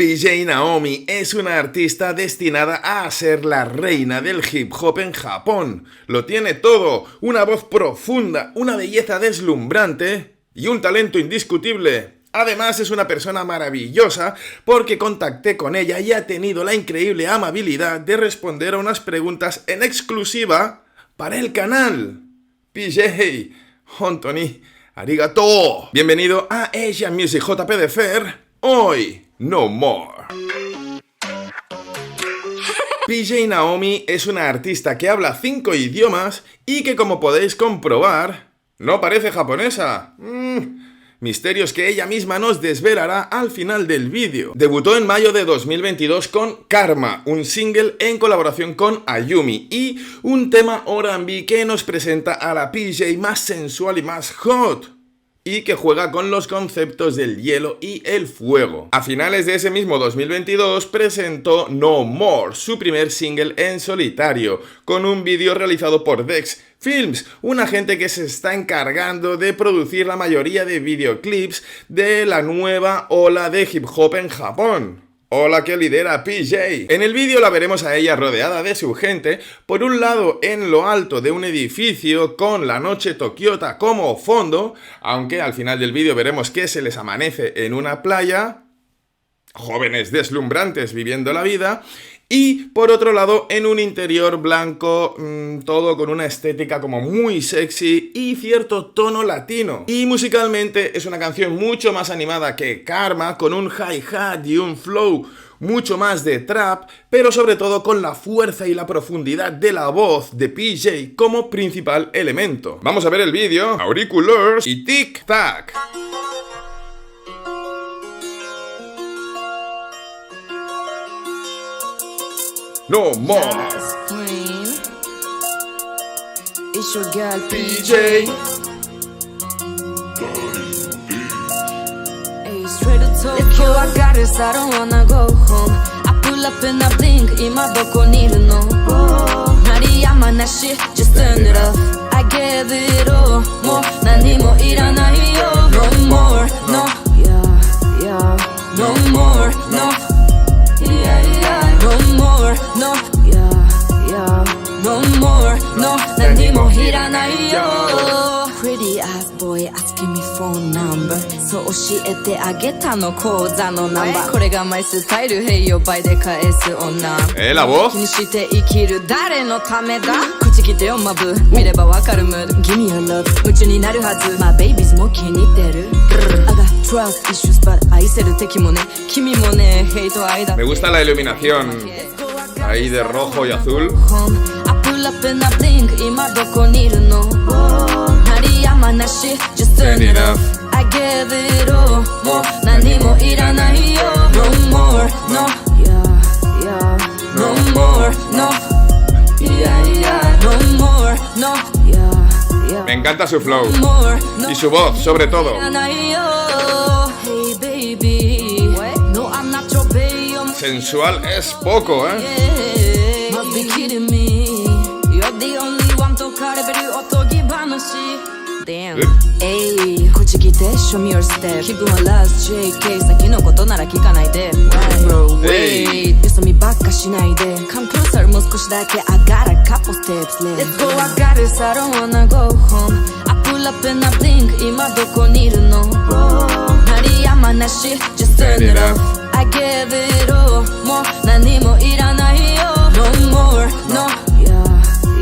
PJ Naomi es una artista destinada a ser la reina del hip hop en Japón. Lo tiene todo, una voz profunda, una belleza deslumbrante y un talento indiscutible. Además es una persona maravillosa porque contacté con ella y ha tenido la increíble amabilidad de responder a unas preguntas en exclusiva para el canal. PJ, Hontoni, arigato. Bienvenido a Asian Music JP de Fer. Hoy, No More. PJ Naomi es una artista que habla 5 idiomas y que, como podéis comprobar, no parece japonesa. Misterios que ella misma nos desvelará al final del vídeo. Debutó en mayo de 2022 con Karma, un single en colaboración con Ayumi y un tema R&B que nos presenta a la PJ más sensual y más hot, y que juega con los conceptos del hielo y el fuego. A finales de ese mismo 2022 presentó No More, su primer single en solitario, con un vídeo realizado por Dex Films, una gente que se está encargando de producir la mayoría de videoclips de la nueva ola de hip hop en Japón. Ola que lidera PJ. En el vídeo la veremos a ella rodeada de su gente, por un lado en lo alto de un edificio con la noche tokiota como fondo, aunque al final del vídeo veremos que se les amanece en una playa, jóvenes deslumbrantes viviendo la vida, y por otro lado en un interior blanco, todo con una estética como muy sexy y cierto tono latino. Y musicalmente es una canción mucho más animada que Karma, con un hi-hat y un flow mucho más de trap, pero sobre todo con la fuerza y la profundidad de la voz de PJ como principal elemento. Vamos a ver el vídeo, auriculars y tic-tac. No More. It's your girl PJ. Hey, straight to Tokyo, I got this, I don't wanna go home. I pull up and I blink, ima doko ni iru no? Nariyama nashi, just turn it off. I gave it all, mo nani mo iranai yo. No more, no, yeah, yeah. No more, no, yeah, yeah. No more, no, yeah, yeah. No more, no, nani mo iranai yo. Pretty ass boy asking me phone number. So 教えてあげたの口座のナンバー。これがマイスタイル、へいよ倍で返す女。La voz. 気にして生きる誰のためだ。口きてよマブ、見ればわかるムード。Give me your love、夢中になるはず。My babies も気に入ってる。I got trust issues but 愛せる敵もね、君もね、ヘイト愛だ。Me gusta la iluminación ahí de rojo y azul. I pull up and I blink, 今どこにいるの？山なし just turn it off. I gave it all, もう何もいらないよ。No more, no, yeah, yeah. No more, no, yeah, yeah. No more, no, yeah, yeah. Me encanta su flow More, no, y su voz, sobre todo. Hey baby, no I'm not your babe. Sensual es poco, Yeah, must be kidding me. You're the only one to カレベルおとぎ話。Damn. Ayy, こっち来て show me your step. 気分はラス JK 先のことなら聞かないで Bro, wait よそ見ばっかしないで Come closer もう少しだけ I got a couple steps left. Let's go, I got this, I don't wanna go home. I pull up and I blink 今どこにいるの？鳴りやまなし Just turn it off. I gave it all もう何もいらないよ。No more, no, yeah,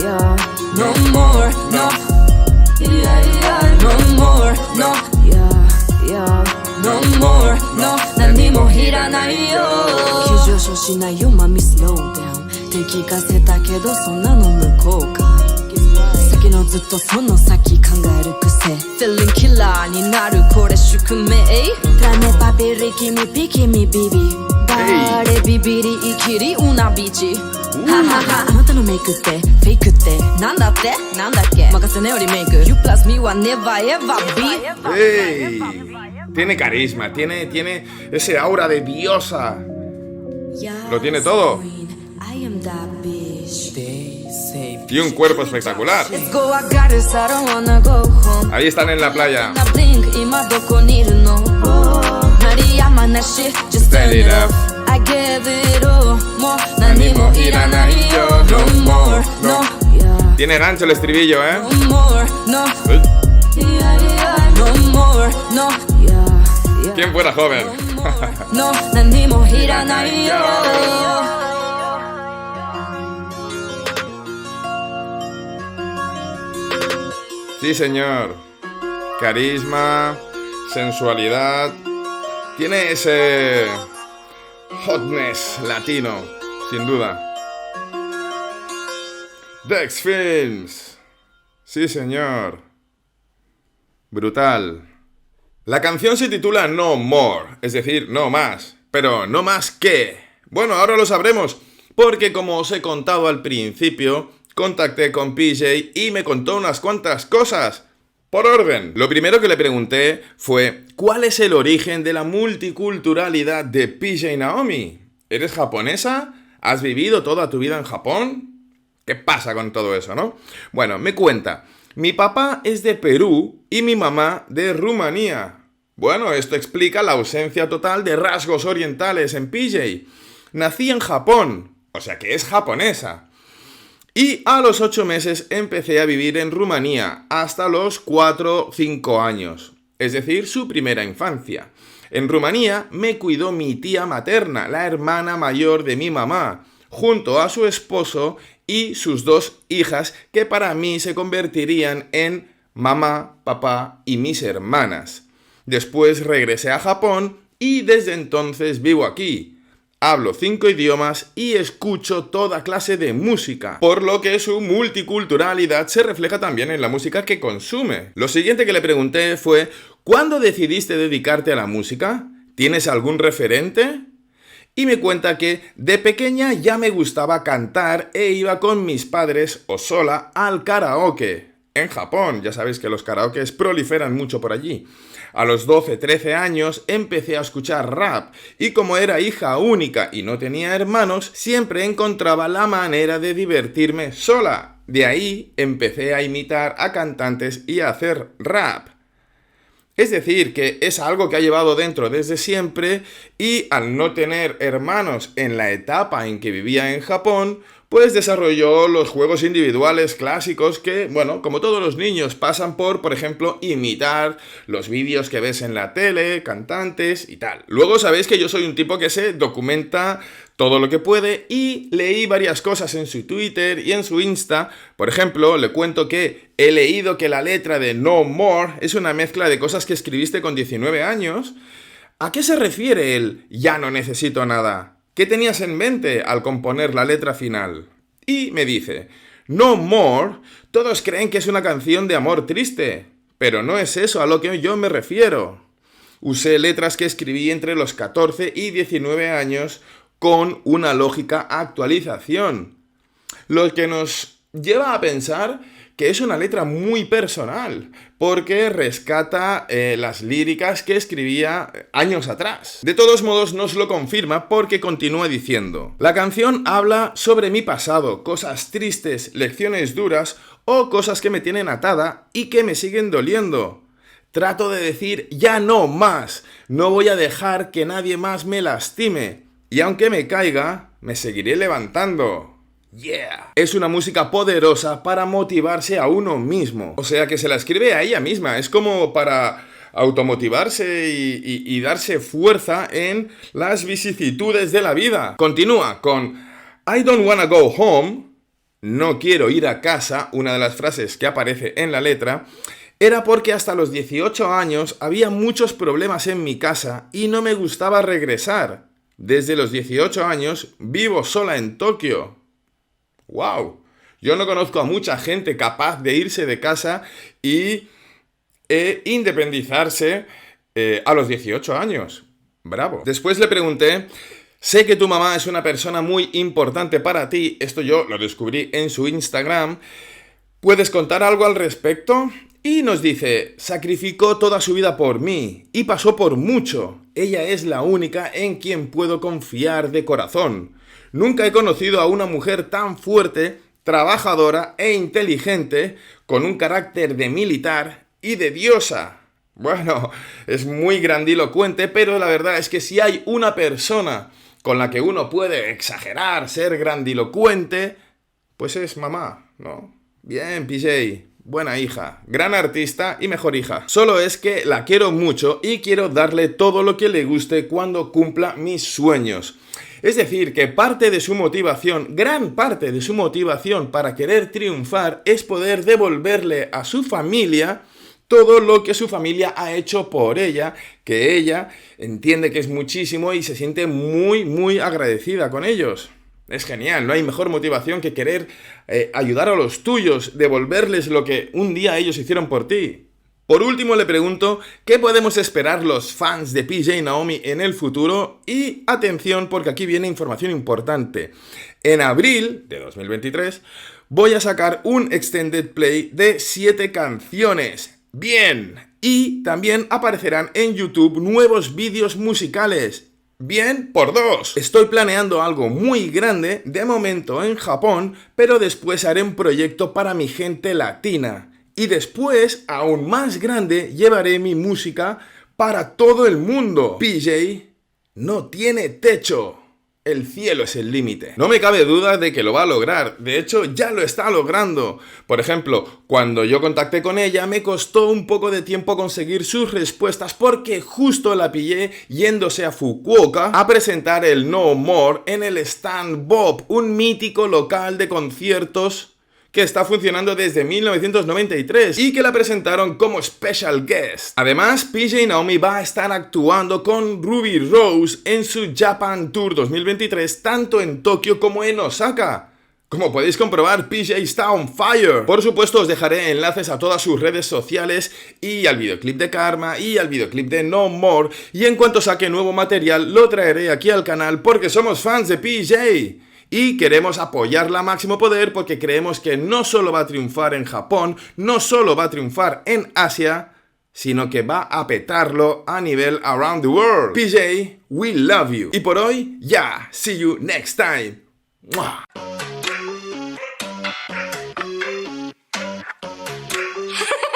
yeah. No more, no.Yeah, yeah. No more, no, yeah, yeah. No more, no, 何もいらないよ。急上昇しないよ、マミスローダウン。敵がせたけどそんなの向こうか。先のずっとその先考える癖。Feeling killer になるこれ宿命。Tra me papiri kimi pikimi bibi。誰ビビり生きりuna bici。はははあなたのメイクってフェイクってなんだってなんだっけ任せねよリメイク You plus me will never ever be. Hey, tiene carisma, tiene ese aura de diosa. Lo tiene todo. Y un cuerpo espectacular. Ahí están en la playa. まなし Just turn it off I gave it all more 何もいらないよ No more, no yeah. Tiene gancho el estribillo, ¿eh? No more, no yeah, yeah. No more, no yeah, yeah. ¿Quién fuera joven? No, 何もいらないよ Sí, señor. Carisma, sensualidad. Tiene ese hotness latino, sin duda. Dex Films. Sí, señor. Brutal. La canción se titula No More, es decir, no más. Pero, ¿no más qué? Bueno, ahora lo sabremos, porque como os he contado al principio, contacté con PJ y me contó unas cuantas cosas. Por orden. Lo primero que le pregunté fue, ¿cuál es el origen de la multiculturalidad de PJ Naomi? ¿Eres japonesa? ¿Has vivido toda tu vida en Japón? ¿Qué pasa con todo eso, no? Bueno, me cuenta, mi papá es de Perú y mi mamá de Rumanía. Bueno, esto explica la ausencia total de rasgos orientales en PJ. Nací en Japón, o sea que es japonesa. Y a los 8 meses empecé a vivir en Rumanía, hasta los 4 o 5 años, es decir, su primera infancia. En Rumanía me cuidó mi tía materna, la hermana mayor de mi mamá, junto a su esposo y sus 2 hijas, que para mí se convertirían en mamá, papá y mis hermanas. Después regresé a Japón y desde entonces vivo aquí. Hablo 5 idiomas y escucho toda clase de música, por lo que su multiculturalidad se refleja también en la música que consume. Lo siguiente que le pregunté fue, ¿cuándo decidiste dedicarte a la música? ¿Tienes algún referente? Y me cuenta que de pequeña ya me gustaba cantar e iba con mis padres o sola al karaoke. En Japón, ya sabéis que los karaokes proliferan mucho por allí. A los 12, 13 años empecé a escuchar rap y como era hija única y no tenía hermanos, siempre encontraba la manera de divertirme sola. De ahí empecé a imitar a cantantes y a hacer rap. Es decir, que es algo que ha llevado dentro desde siempre y al no tener hermanos en la etapa en que vivía en Japón, pues desarrolló los juegos individuales clásicos que, bueno, como todos los niños, pasan por ejemplo, imitar los vídeos que ves en la tele, cantantes y tal. Luego sabéis que yo soy un tipo que se documenta todo lo que puede y leí varias cosas en su Twitter y en su Insta. Por ejemplo, le cuento que he leído que la letra de No More es una mezcla de cosas que escribiste con 19 años. ¿A qué se refiere el ya no necesito nada? ¿Qué tenías en mente al componer la letra final? Y me dice, No More, todos creen que es una canción de amor triste, pero no es eso a lo que yo me refiero. Usé letras que escribí entre los 14 y 19 años con una lógica actualización, lo que nos lleva a pensar que es una letra muy personal, porque rescata las líricas que escribía años atrás. De todos modos, nos lo confirma porque continúa diciendo, la canción habla sobre mi pasado, cosas tristes, lecciones duras o cosas que me tienen atada y que me siguen doliendo. Trato de decir, ya no más, no voy a dejar que nadie más me lastime, y aunque me caiga, me seguiré levantando. Yeah. Es una música poderosa para motivarse a uno mismo. O sea que se la escribe a ella misma. Es como para automotivarse y darse fuerza en las vicisitudes de la vida. Continúa con I don't wanna go home. No quiero ir a casa. Una de las frases que aparece en la letra. Era porque hasta los 18 años había muchos problemas en mi casa y no me gustaba regresar. Desde los 18 años vivo sola en Tokio. ¡Wow! Yo no conozco a mucha gente capaz de irse de casa y independizarse a los 18 años. ¡Bravo! Después le pregunté, sé que tu mamá es una persona muy importante para ti, esto yo lo descubrí en su Instagram, ¿puedes contar algo al respecto? Y nos dice, sacrificó toda su vida por mí y pasó por mucho. Ella es la única en quien puedo confiar de corazón. Nunca he conocido a una mujer tan fuerte, trabajadora e inteligente, con un carácter de militar y de diosa. Bueno, es muy grandilocuente, pero la verdad es que si hay una persona con la que uno puede exagerar, ser grandilocuente, pues es mamá, ¿no? Bien, PJ. Buena hija, gran artista y mejor hija. Solo es que la quiero mucho y quiero darle todo lo que le guste cuando cumpla mis sueños. Es decir, que parte de su motivación, gran parte de su motivación para querer triunfar es poder devolverle a su familia todo lo que su familia ha hecho por ella, que ella entiende que es muchísimo y se siente muy, muy agradecida con ellos. Es genial, no hay mejor motivación que querer ayudar a los tuyos, devolverles lo que un día ellos hicieron por ti. Por último le pregunto, ¿qué podemos esperar los fans de PJ Naomi en el futuro? Y atención, porque aquí viene información importante. En abril de 2023 voy a sacar un extended play de 7 canciones. ¡Bien! Y también aparecerán en YouTube nuevos vídeos musicales. Bien, por 2. Estoy planeando algo muy grande, de momento en Japón, pero después haré un proyecto para mi gente latina. Y después, aún más grande, llevaré mi música para todo el mundo. PJ no tiene techo. El cielo es el límite. No me cabe duda de que lo va a lograr. De hecho, ya lo está logrando. Por ejemplo, cuando yo contacté con ella, me costó un poco de tiempo conseguir sus respuestas porque justo la pillé yéndose a Fukuoka a presentar el No More en el Stand Bob, un mítico local de conciertos que está funcionando desde 1993 y que la presentaron como special guest. Además, PJ Naomi va a estar actuando con Ruby Rose en su Japan Tour 2023 tanto en Tokio como en Osaka. Como podéis comprobar, PJ está on fire. Por supuesto, os dejaré enlaces a todas sus redes sociales y al videoclip de Karma y al videoclip de No More, y en cuanto saque nuevo material lo traeré aquí al canal porque somos fans de PJ. Y queremos apoyarla a máximo poder porque creemos que no solo va a triunfar en Japón, no solo va a triunfar en Asia, sino que va a petarlo a nivel around the world. PJ, we love you. Y por hoy, ya, see you next time. ¡Mua!